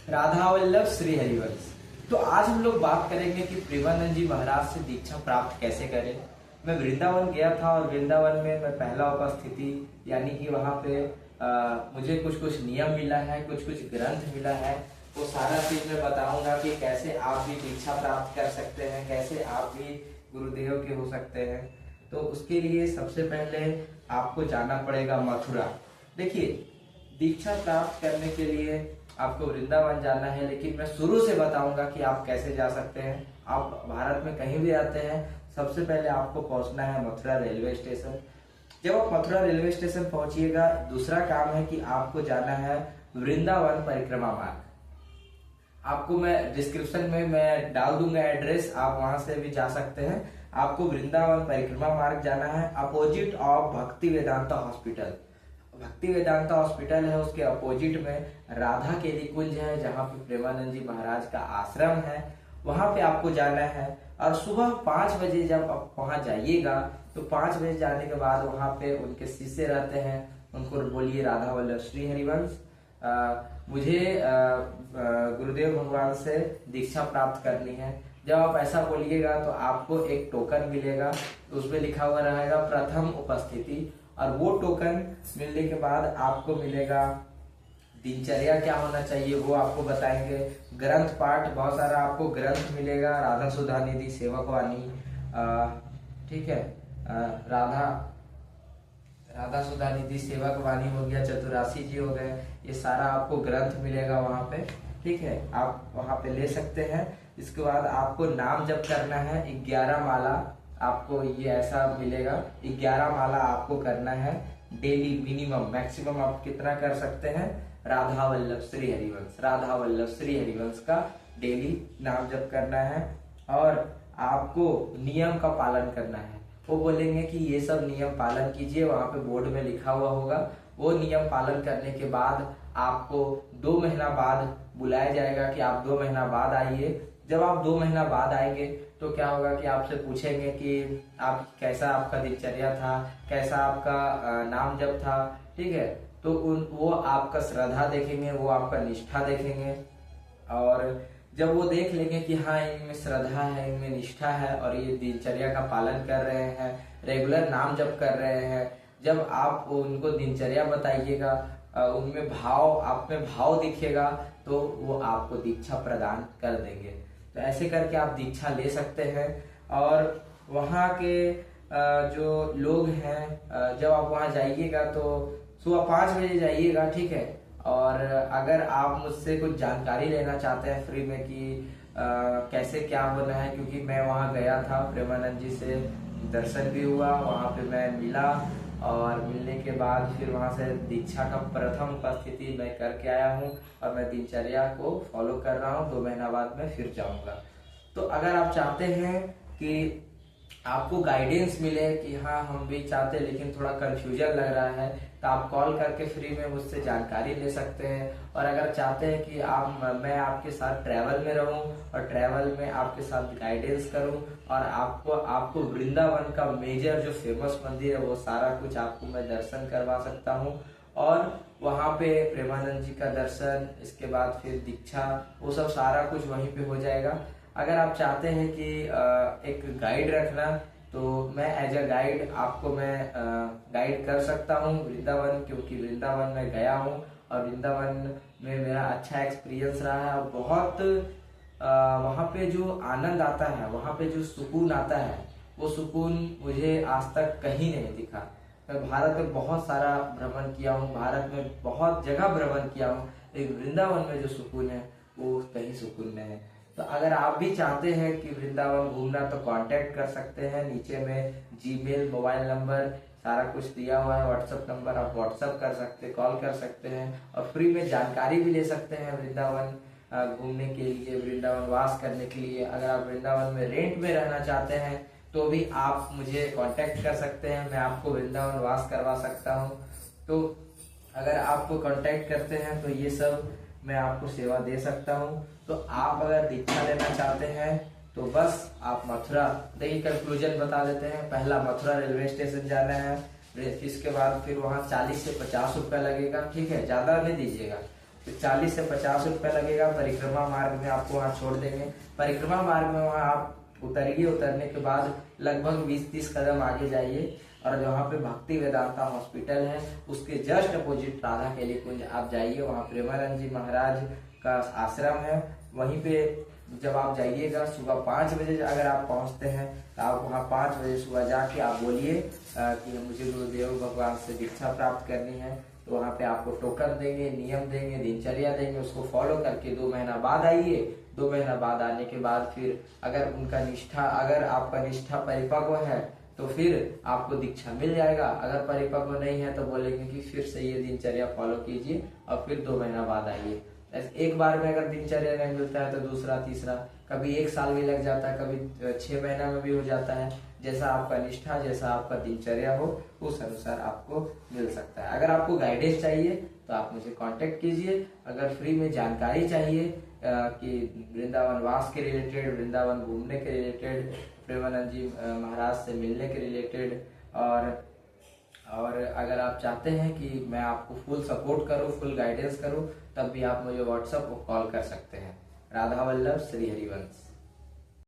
राधा वल्लभ श्री हरिवंश। तो आज हम लोग बात करेंगे कि प्रेमानंद जी महाराज से दीक्षा प्राप्त कैसे करें। मैं वृंदावन गया था और वृंदावन में मैं पहला उपस्थिति यानी कि वहाँ पे मुझे कुछ कुछ नियम मिला है, कुछ कुछ ग्रंथ मिला है। वो सारा चीज मैं बताऊंगा कि कैसे आप भी दीक्षा प्राप्त कर सकते हैं, कैसे आप भी गुरुदेव के हो सकते हैं। तो उसके लिए सबसे पहले आपको जाना पड़ेगा मथुरा। देखिए, दीक्षा प्राप्त करने के लिए आपको वृंदावन जाना है, लेकिन मैं शुरू से बताऊंगा कि आप कैसे जा सकते हैं। आप भारत में कहीं भी आते हैं, सबसे पहले आपको पहुंचना है मथुरा रेलवे स्टेशन। जब आप मथुरा रेलवे स्टेशन पहुंचिएगा, दूसरा काम है कि आपको जाना है वृंदावन परिक्रमा मार्ग। आपको मैं डिस्क्रिप्शन में मैं डाल दूंगा एड्रेस, आप वहां से भी जा सकते हैं। आपको वृंदावन परिक्रमा मार्ग जाना है, अपोजिट ऑफ भक्ति वेदांता हॉस्पिटल। भक्ति वेदांता हॉस्पिटल है, उसके अपोजिट में राधा केली कुंज है, जहाँ पे प्रेमानंद जी महाराज का आश्रम है। वहां पे आपको जाना है और सुबह 5 बजे जब आप वहां जाइएगा तो 5 बजे जाने के बाद वहां पे उनके शिष्य रहते हैं, उनको बोलिए राधा वल्लभ श्री हरिवंश, मुझे गुरुदेव भगवान से दीक्षा प्राप्त करनी है। जब आप ऐसा बोलिएगा तो आपको एक टोकन मिलेगा, तो उसमें लिखा हुआ रहेगा प्रथम उपस्थिति, और वो टोकन मिलने के बाद आपको मिलेगा दिनचर्या क्या होना चाहिए वो आपको बताएंगे। ग्रंथ पाठ बहुत सारा आपको ग्रंथ मिलेगा, राधा सुधा निधि सेवक वाणी, ठीक है, राधा सुधा निधि सेवक वाणी हो गया, चतुरासी जी हो गए, ये सारा आपको ग्रंथ मिलेगा वहां पे, ठीक है, आप वहां पे ले सकते हैं। इसके बाद आपको नाम जप करना है 11 माला, आपको ये ऐसा मिलेगा 11 माला आपको करना है डेली। मिनिमम, मैक्सिमम आप कितना कर सकते हैं, राधा वल्लभ श्री हरिवंश, राधा वल्लभ श्री हरिवंश का डेली नाम जप करना है। और आपको नियम का पालन करना है। वो बोलेंगे कि ये सब नियम पालन कीजिए, वहां पे बोर्ड में लिखा हुआ होगा। वो नियम पालन करने के बाद आपको 2 महीना बाद बुलाया जाएगा कि आप 2 महीना बाद आइए। जब आप 2 महीना बाद आएंगे तो क्या होगा कि आपसे पूछेंगे कि आप कैसा आपका दिनचर्या था, कैसा आपका नाम जप था, ठीक है। तो वो आपका श्रद्धा देखेंगे, वो आपका निष्ठा देखेंगे, और जब वो देख लेंगे कि हाँ इनमें श्रद्धा है, इनमें निष्ठा है और ये दिनचर्या का पालन कर रहे हैं, रेगुलर नाम जप कर रहे हैं, जब आप उनको दिनचर्या बताइएगा, उनमें भाव, आप में भाव दिखेगा, तो वो आपको दीक्षा प्रदान कर देंगे। तो ऐसे करके आप दीक्षा ले सकते हैं। और वहाँ के जो लोग हैं, जब आप वहाँ जाइएगा तो सुबह 5 बजे जाइएगा, ठीक है। और अगर आप मुझसे कुछ जानकारी लेना चाहते हैं फ्री में कि कैसे क्या होना है, क्योंकि मैं वहाँ गया था, प्रेमानंद जी से दर्शन भी हुआ, वहाँ पे मैं मिला, और मिलने के बाद फिर वहाँ से दीक्षा का प्रथम उपस्थिति मैं करके आया हूँ, और मैं दिनचर्या को फॉलो कर रहा हूँ। 2 महीना बाद मैं फिर जाऊँगा। तो अगर आप चाहते हैं कि आपको गाइडेंस मिले कि हाँ हम भी चाहते हैं लेकिन थोड़ा कंफ्यूजन लग रहा है, तो आप कॉल करके फ्री में मुझसे जानकारी ले सकते हैं। और अगर चाहते हैं कि मैं आपके साथ ट्रैवल में रहूं और ट्रैवल में आपके साथ गाइडेंस करूं, और आपको वृंदावन का मेजर जो फेमस मंदिर है वो सारा कुछ आपको मैं दर्शन करवा सकता हूं। और वहाँ पे प्रेमानंद जी का दर्शन, इसके बाद फिर दीक्षा, वो सब सारा कुछ वहीं पे हो जाएगा। अगर आप चाहते हैं कि एक गाइड रखना, तो मैं एज अ गाइड आपको मैं गाइड कर सकता हूँ वृंदावन, क्योंकि वृंदावन में गया हूँ और वृंदावन में मेरा अच्छा एक्सपीरियंस रहा है। और बहुत वहाँ पे जो आनंद आता है, वहाँ पे जो सुकून आता है, वो सुकून मुझे आज तक कहीं नहीं दिखा। मैं भारत में बहुत सारा भ्रमण किया हूँ, भारत में बहुत जगह भ्रमण किया हूँ, लेकिन वृंदावन में जो सुकून है वो कहीं सुकून नहीं है। तो अगर आप भी चाहते हैं कि वृंदावन घूमना, तो कांटेक्ट कर सकते हैं। नीचे में जीमेल, मोबाइल नंबर सारा कुछ दिया हुआ है, व्हाट्सएप नंबर, आप व्हाट्सएप कर सकते, कॉल कर सकते हैं, और फ्री में जानकारी भी ले सकते हैं वृंदावन घूमने के लिए, वृंदावन वास करने के लिए। अगर आप वृंदावन में रेंट में रहना चाहते हैं तो भी आप मुझे कांटेक्ट कर सकते हैं, मैं आपको वृंदावन वास करवा सकता हूँ। तो अगर आपको कांटेक्ट करते हैं तो ये सब मैं आपको सेवा दे सकता हूँ। तो आप अगर दीक्षा लेना चाहते हैं तो बस आप मथुरा, देखिए कंक्लूजन बता देते हैं। पहला मथुरा रेलवे स्टेशन जाना है, इसके बाद फिर वहाँ 40 से 50 रुपया लगेगा, ठीक है, ज्यादा नहीं दीजिएगा, तो 40 से 50 रुपए लगेगा। परिक्रमा मार्ग में आपको वहाँ छोड़ देंगे। परिक्रमा मार्ग में वहाँ आप उतरिए, उतरने के बाद लगभग 20-30 कदम आगे जाइए और जहाँ पे भक्ति वेदांता हॉस्पिटल है उसके जस्ट अपोजिट राधा केली कुंज आप जाइए, वहाँ प्रेमानंद जी महाराज का आश्रम है। वहीं पे जब आप जाइएगा सुबह 5 बजे अगर आप पहुंचते हैं तो आप वहाँ 5 बजे सुबह जाके आप बोलिए कि मुझे गुरुदेव भगवान से दीक्षा प्राप्त करनी है, तो वहाँ पे आपको टोकन देंगे, नियम देंगे, दिनचर्या देंगे, उसको फॉलो करके 2 महीना बाद आइए। 2 महीना बाद आने के बाद फिर अगर आपका निष्ठा परिपक्व है तो फिर आपको दीक्षा मिल जाएगा। अगर परिपक्व नहीं है तो बोलेंगे कि फिर से ये दिनचर्या फॉलो कीजिए और फिर 2 महीना बाद आइए। एक बार में अगर दिनचर्या नहीं मिलता है तो दूसरा, तीसरा, कभी 1 साल भी लग जाता है, कभी 6 महीना में भी हो जाता है। जैसा आपका निष्ठा, जैसा आपका दिनचर्या हो उस अनुसार आपको मिल सकता है। अगर आपको गाइडेंस चाहिए तो आप मुझे कांटेक्ट कीजिए। अगर फ्री में जानकारी चाहिए कि वृंदावन वास के रिलेटेड, वृंदावन घूमने के रिलेटेड, प्रेमानंद जी महाराज से मिलने के रिलेटेड, और अगर आप चाहते हैं कि मैं आपको फुल सपोर्ट करूं, फुल गाइडेंस करूं, तब भी आप मुझे व्हाट्सएप और कॉल कर सकते हैं। राधा वल्लभ श्री हरिवंश।